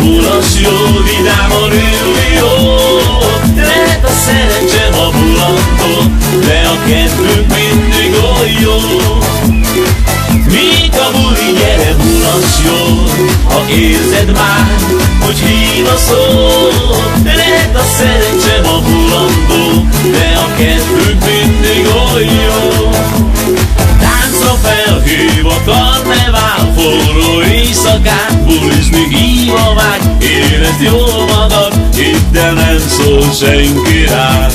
Mulas jó, vidáman ülni jó. Lehet a szerencsém a bulandó, de a kedvünk mindig olyan jó. Míg a buli, gyere, mulas jó. Ha érzed már, hogy hív a szó, lehet a szerencsém a bulandó, de a kedvünk mindig olyan jó. Táncra felhív a karnevál, forró éjszakát, bulizni hív a vágy. Érezd jól magad, itt de nem szól senki rád.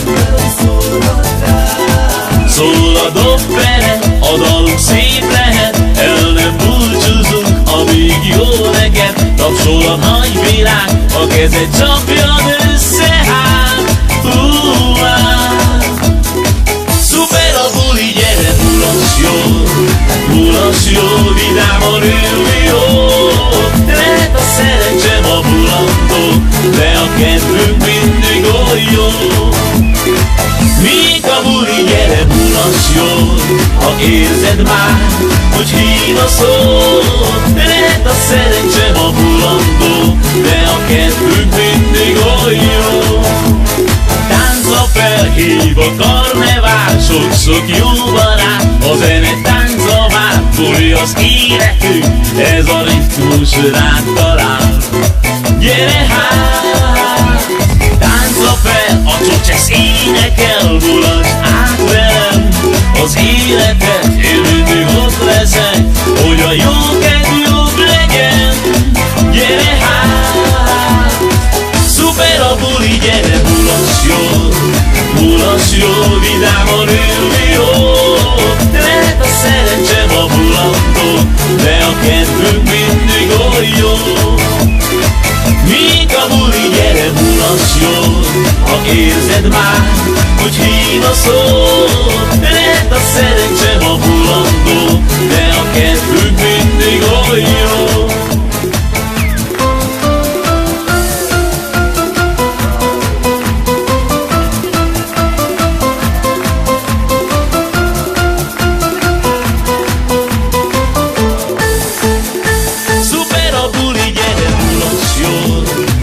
Szól a dobbere, a dalunk szép lehet, el nem búcsúzunk, amíg jó neked. Tapsol a nagy világ, a kezed csapjad össze hát. Szuper a buli, gyere, mulas jó. Mulas jó, vidáman ülni jó. Lehet a szerencsém a bulandó, de a kedvünk mindig olyan jó. Míg a buli, gyere, mulas jó. Ha érzed már, hogy hív a szó, lehet a szerencsém a bulandó, de a kedvünk mindig olyan jó. Táncra felhív a karnevál, sok-sok jó barát, a zene táncra vár. Buli az életünk, ez a ritmus rád talál. Gyere hát! Táncra fel, a csocses énekel, mulasd át velem az életet. Én mindig ott leszek, hogy a jó kedv jobb legyen. Gyere hát! Szuper a buli, gyere, mulas jó. Mulas jó, vidáman ülni jó. Lehet a szerencsém a bulandó, de a kedvünk mindig olyan jó. Míg a buli, gyere, mulas jó. Ha érzed már, hogy hív a szó, lehet a szerencsém